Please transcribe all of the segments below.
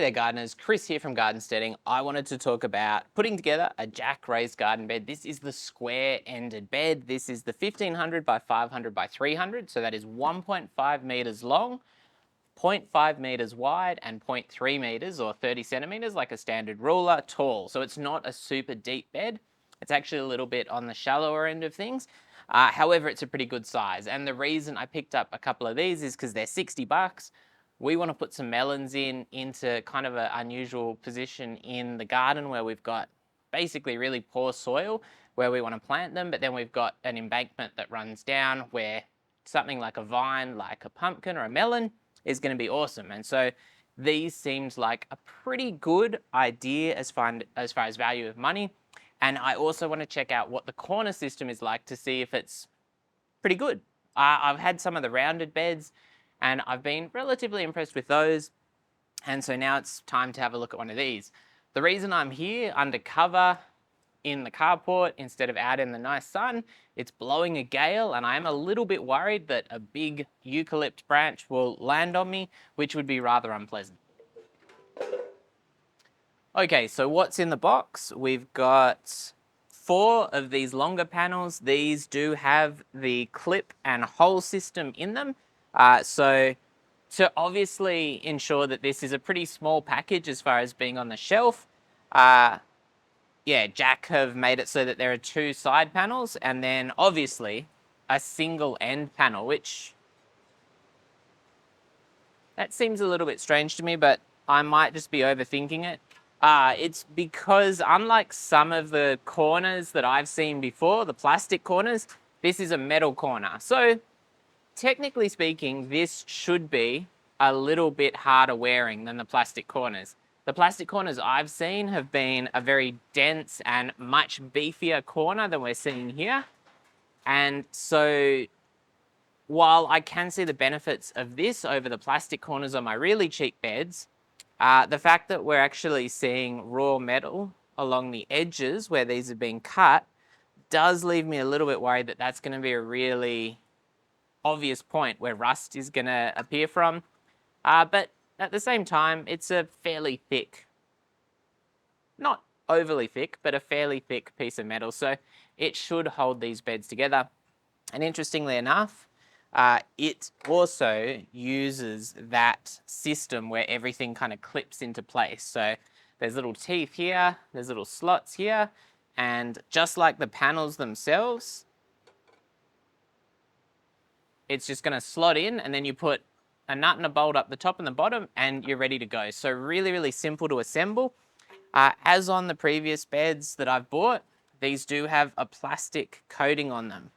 Hey there gardeners, Chris here from Garden Steading. I wanted to talk about putting together a jack raised garden bed. This is the square ended bed. This is the 1500 by 500 by 300. So that is 1.5 meters long, 0.5 meters wide and 0.3 meters or 30 centimeters like a standard ruler tall. So it's not a super deep bed. It's actually a little bit on the shallower end of things. However, it's a pretty good size. And the reason I picked up a couple of these is because they're 60 bucks. We want to put some melons into kind of an unusual position in the garden where we've got basically really poor soil where we want to plant them, but then we've got an embankment that runs down where something like a vine, like a pumpkin or a melon is going to be awesome. And so these seems like a pretty good idea as far as value of money. And I also want to check out what the corner system is like to see if it's pretty good. I've had some of the rounded beds and I've been relatively impressed with those. And so now it's time to have a look at one of these. The reason I'm here undercover in the carport instead of out in the nice sun, it's blowing a gale and I'm a little bit worried that a big eucalypt branch will land on me, which would be rather unpleasant. Okay, so what's in the box? We've got 4 of these longer panels. These do have the clip and hole system in them. So to obviously ensure that this is a pretty small package as far as being on the shelf, yeah, Jack have made it so that there are 2 side panels and then obviously a single end panel, which that seems a little bit strange to me, but I might just be overthinking it. It's because unlike some of the corners that I've seen before, the plastic corners, this is a metal corner. So technically speaking, this should be a little bit harder wearing than the plastic corners. The plastic corners I've seen have been a very dense and much beefier corner than we're seeing here. And so while I can see the benefits of this over the plastic corners on my really cheap beds, the fact that we're actually seeing raw metal along the edges where these have been cut does leave me a little bit worried that that's going to be a really obvious point where rust is going to appear from. But at the same time, it's a fairly thick, not overly thick, but a fairly thick piece of metal. So it should hold these beds together. And interestingly enough, it also uses that system where everything kind of clips into place. So there's little teeth here, there's little slots here, and just like the panels themselves, it's just going to slot in and then you put a nut and a bolt up the top and the bottom and you're ready to go. So really, really simple to assemble. As on the previous beds that I've bought, these do have a plastic coating on them.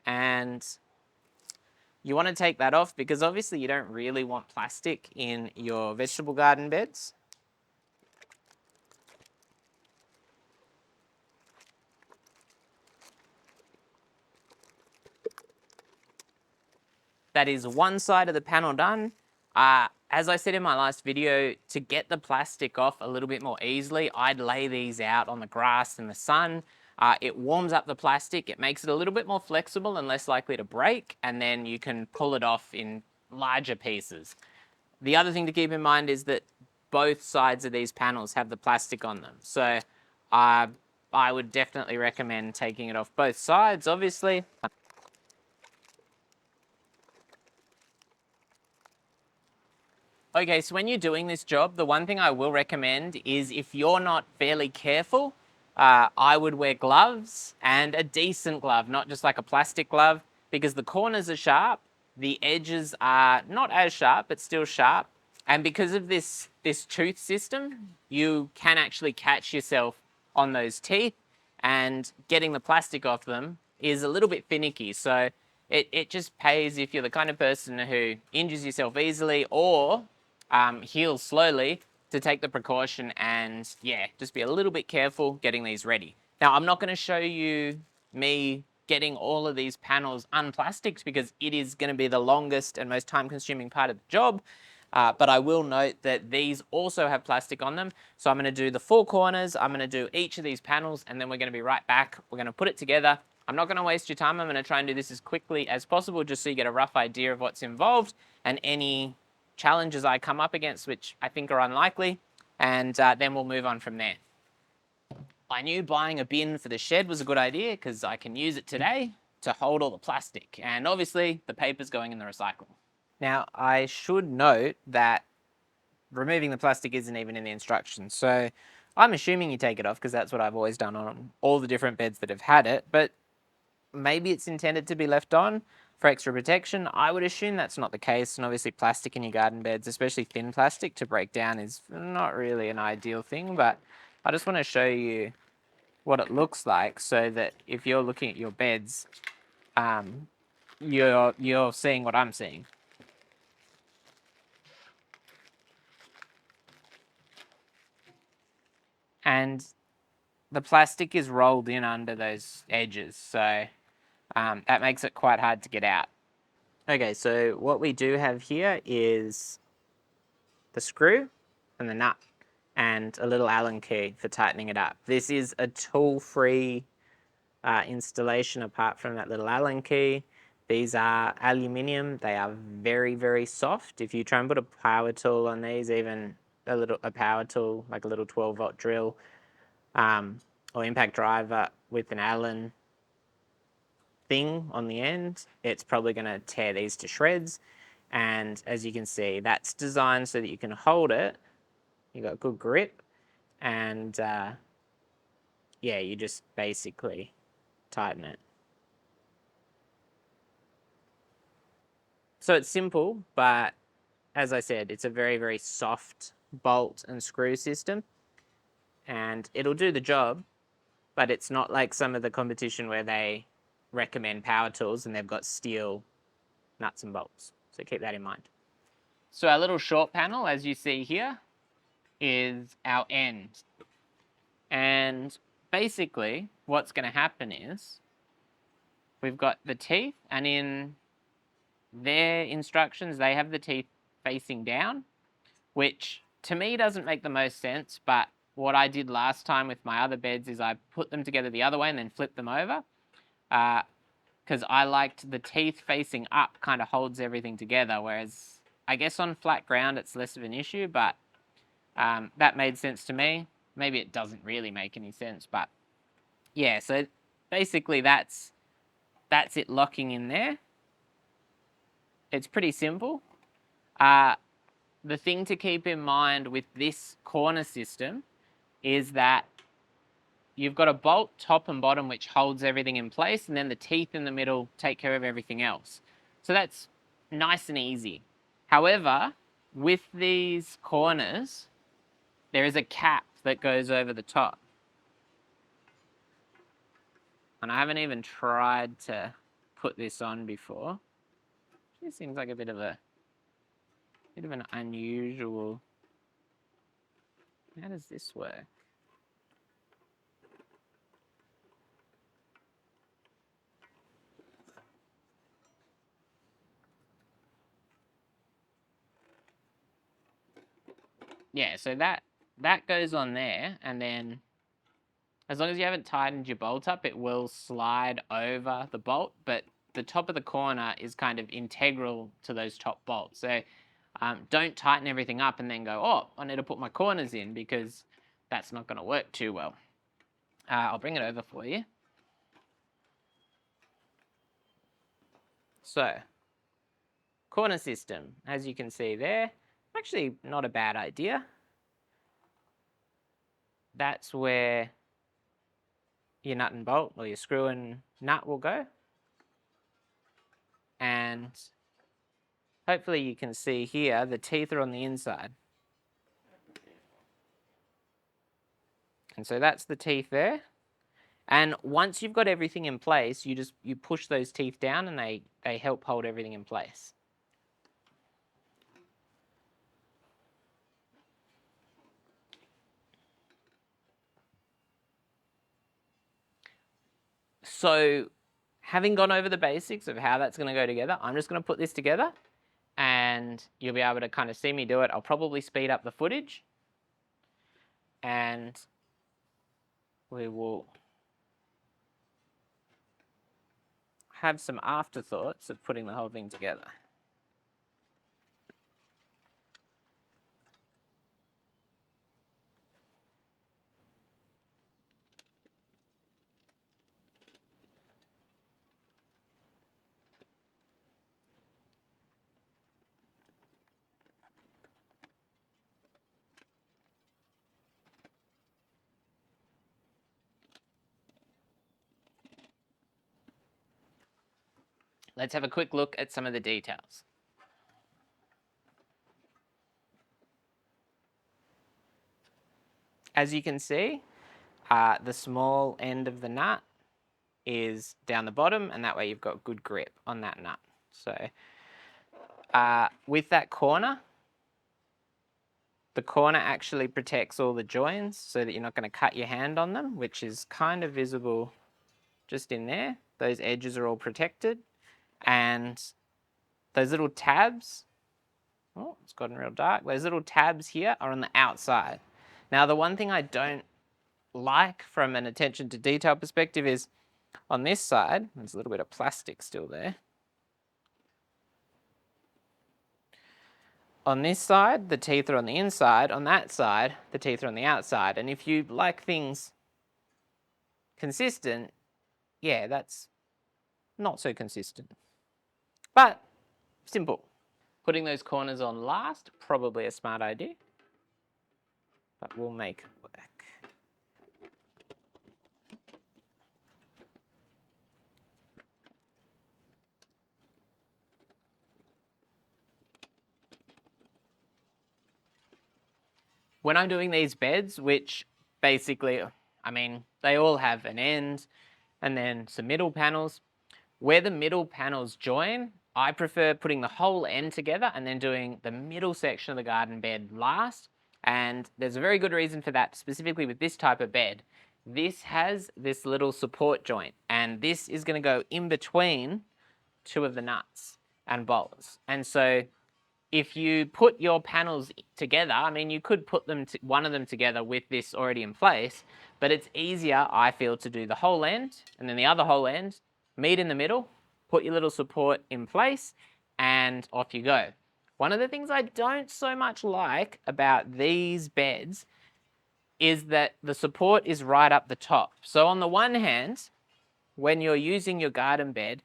And you want to take that off because obviously you don't really want plastic in your vegetable garden beds. That is one side of the panel done. As I said in my last video, to get the plastic off a little bit more easily, I'd lay these out on the grass in the sun. It warms up the plastic, it makes it a little bit more flexible and less likely to break, and then you can pull it off in larger pieces. The other thing to keep in mind is that both sides of these panels have the plastic on them. So I would definitely recommend taking it off both sides, obviously. Okay, so when you're doing this job, the one thing I will recommend is if you're not fairly careful, I would wear gloves and a decent glove, not just like a plastic glove, because the corners are sharp, the edges are not as sharp, but still sharp. And because of this tooth system, you can actually catch yourself on those teeth, and getting the plastic off them is a little bit finicky. So it just pays if you're the kind of person who injures yourself easily or heals slowly to take the precaution and yeah, just be a little bit careful getting these ready. Now, I'm not going to show you me getting all of these panels unplasticked because it is going to be the longest and most time-consuming part of the job. But I will note that these also have plastic on them. So I'm going to do the 4 corners, I'm going to do each of these panels, and then we're going to be right back. We're going to put it together. I'm not going to waste your time. I'm going to try and do this as quickly as possible just so you get a rough idea of what's involved and any challenges I come up against, which I think are unlikely, and then we'll move on from there. I knew buying a bin for the shed was a good idea because I can use it today to hold all the plastic, and obviously the paper's going in the recycle. Now, I should note that removing the plastic isn't even in the instructions, so I'm assuming you take it off because that's what I've always done on all the different beds that have had it, but maybe it's intended to be left on for extra protection. I would assume that's not the case, and obviously plastic in your garden beds, especially thin plastic, to break down is not really an ideal thing, but I just want to show you what it looks like so that if you're looking at your beds, you're seeing what I'm seeing. And the plastic is rolled in under those edges, so that makes it quite hard to get out. Okay, so what we do have here is the screw and the nut and a little Allen key for tightening it up. This is a tool-free installation apart from that little Allen key. These are aluminium. They are very, very soft. If you try and put a power tool on these, even a power tool, like a little 12-volt drill, or impact driver with an Allen thing on the end, it's probably going to tear these to shreds. And as you can see, that's designed so that you can hold it. You got good grip, and yeah, you just basically tighten it. So it's simple, but as I said, it's a very, very soft bolt and screw system, and it'll do the job, but it's not like some of the competition where they recommend power tools and they've got steel nuts and bolts. So keep that in mind. So our little short panel, as you see here, is our end. And basically what's going to happen is we've got the teeth, and in their instructions, they have the teeth facing down, which to me doesn't make the most sense, but what I did last time with my other beds is I put them together the other way and then flipped them over, because I liked the teeth facing up kind of holds everything together, whereas I guess on flat ground it's less of an issue, but that made sense to me. Maybe it doesn't really make any sense, but yeah, so basically that's it locking in there. It's pretty simple. The thing to keep in mind with this corner system is that you've got a bolt top and bottom which holds everything in place, and then the teeth in the middle take care of everything else. So that's nice and easy. However, with these corners, there is a cap that goes over the top. And I haven't even tried to put this on before. It seems like a bit of an unusual. How does this work? Yeah, so that goes on there, and then as long as you haven't tightened your bolt up, it will slide over the bolt, but the top of the corner is kind of integral to those top bolts. So don't tighten everything up and then go, oh, I need to put my corners in, because that's not going to work too well. I'll bring it over for you. So, corner system, as you can see there, actually not a bad idea. That's where your nut and bolt, or your screw and nut, will go. And hopefully you can see here, the teeth are on the inside. And so that's the teeth there. And once you've got everything in place, you push those teeth down, and they help hold everything in place. So having gone over the basics of how that's going to go together, I'm just going to put this together, and you'll be able to kind of see me do it. I'll probably speed up the footage, and we will have some afterthoughts of putting the whole thing together. Let's have a quick look at some of the details. As you can see, the small end of the nut is down the bottom, and that way you've got good grip on that nut. So with that corner, the corner actually protects all the joins so that you're not going to cut your hand on them, which is kind of visible just in there. Those edges are all protected. And those little tabs, oh, it's gotten real dark. Those little tabs here are on the outside. Now, the one thing I don't like from an attention to detail perspective is on this side, there's a little bit of plastic still there. On this side, the teeth are on the inside. On that side, the teeth are on the outside. And if you like things consistent, yeah, that's not so consistent. But simple. Putting those corners on last, probably a smart idea. But we'll make it work. When I'm doing these beds, which basically, I mean, they all have an end and then some middle panels. Where the middle panels join, I prefer putting the whole end together and then doing the middle section of the garden bed last. And there's a very good reason for that, specifically with this type of bed. This has this little support joint, and this is going to go in between two of the nuts and bolts. And so if you put your panels together, I mean, you could put them one of them together with this already in place, but it's easier, I feel, to do the whole end and then the other whole end, meet in the middle, put your little support in place, and off you go. One of the things I don't so much like about these beds is that the support is right up the top. So on the one hand, when you're using your garden bed,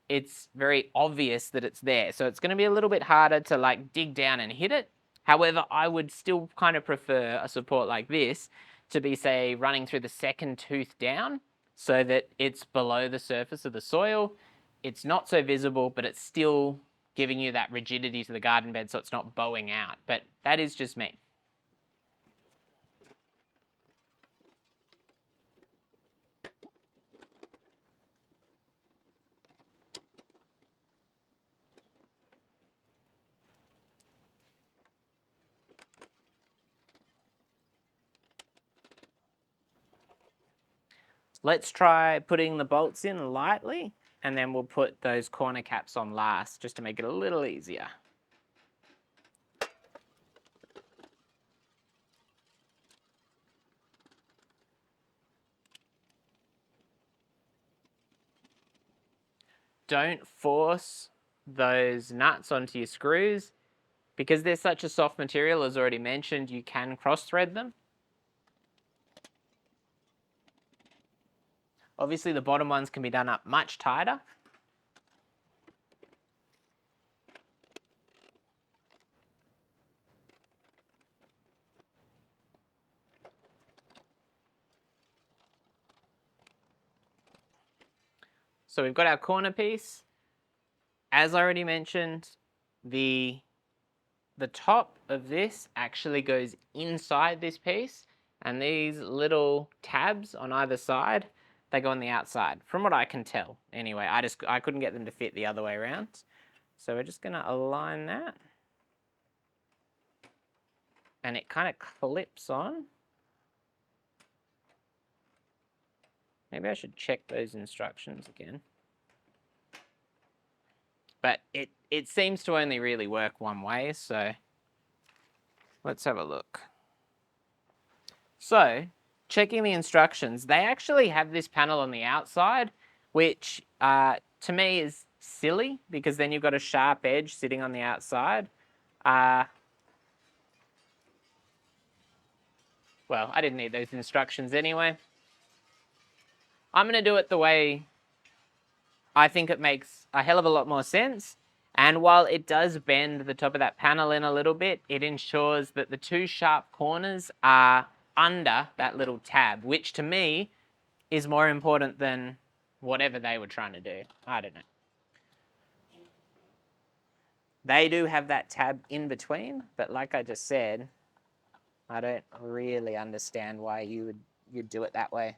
it's very obvious that it's there. So it's going to be a little bit harder to like dig down and hit it. However, I would still kind of prefer a support like this to be, say, running through the second tooth down so that it's below the surface of the soil. It's not so visible, but it's still giving you that rigidity to the garden bed so it's not bowing out. But that is just me. Let's try putting the bolts in lightly, and then we'll put those corner caps on last just to make it a little easier. Don't force those nuts onto your screws. Because they're such a soft material, as already mentioned, you can cross-thread them. Obviously, the bottom ones can be done up much tighter. So we've got our corner piece. As I already mentioned, the top of this actually goes inside this piece, and these little tabs on either side, they go on the outside, from what I can tell. Anyway, I couldn't get them to fit the other way around. So we're just going to align that. And it kind of clips on. Maybe I should check those instructions again. But it seems to only really work one way, so let's have a look. So, checking the instructions, they actually have this panel on the outside, which to me is silly, because then you've got a sharp edge sitting on the outside. Well, I didn't need those instructions anyway. I'm going to do it the way I think it makes a hell of a lot more sense. And while it does bend the top of that panel in a little bit, it ensures that the two sharp corners are under that little tab, which to me is more important than whatever they were trying to do. I don't know. They do have that tab in between, but like I just said, I don't really understand why you'd do it that way,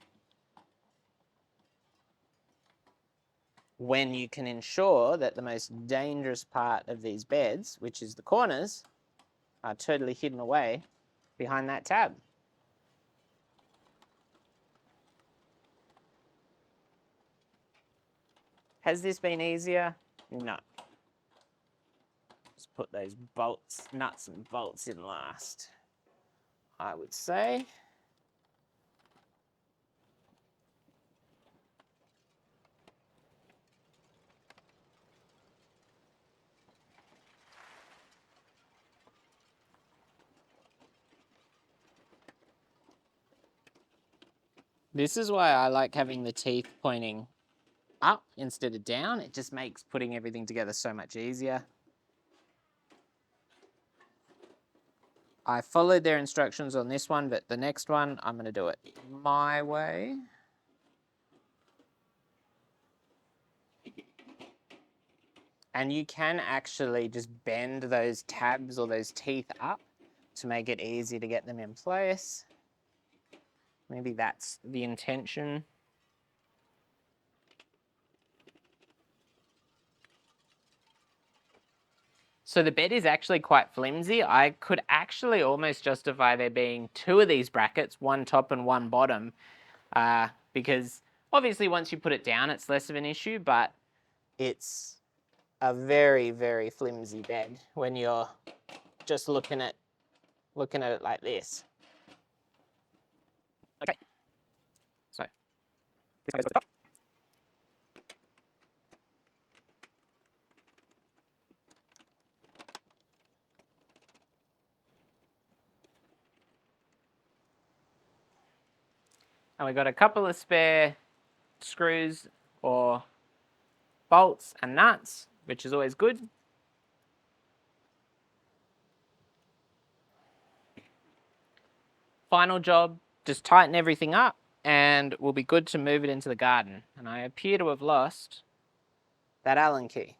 when you can ensure that the most dangerous part of these beds, which is the corners, are totally hidden away behind that tab. Has this been easier? No. Just put those bolts, nuts and bolts in last, I would say. This is why I like having the teeth pointing up instead of down. It just makes putting everything together so much easier. I followed their instructions on this one, but the next one, I'm going to do it my way. And you can actually just bend those tabs or those teeth up to make it easy to get them in place. Maybe that's the intention. So the bed is actually quite flimsy. I could actually almost justify there being two of these brackets, one top and one bottom, because obviously once you put it down, it's less of an issue, but it's a very, very flimsy bed when you're just looking at it like this. Okay, so this goes over the top. And we've got a couple of spare screws or bolts and nuts, which is always good. Final job, just tighten everything up and we'll be good to move it into the garden. And I appear to have lost that Allen key.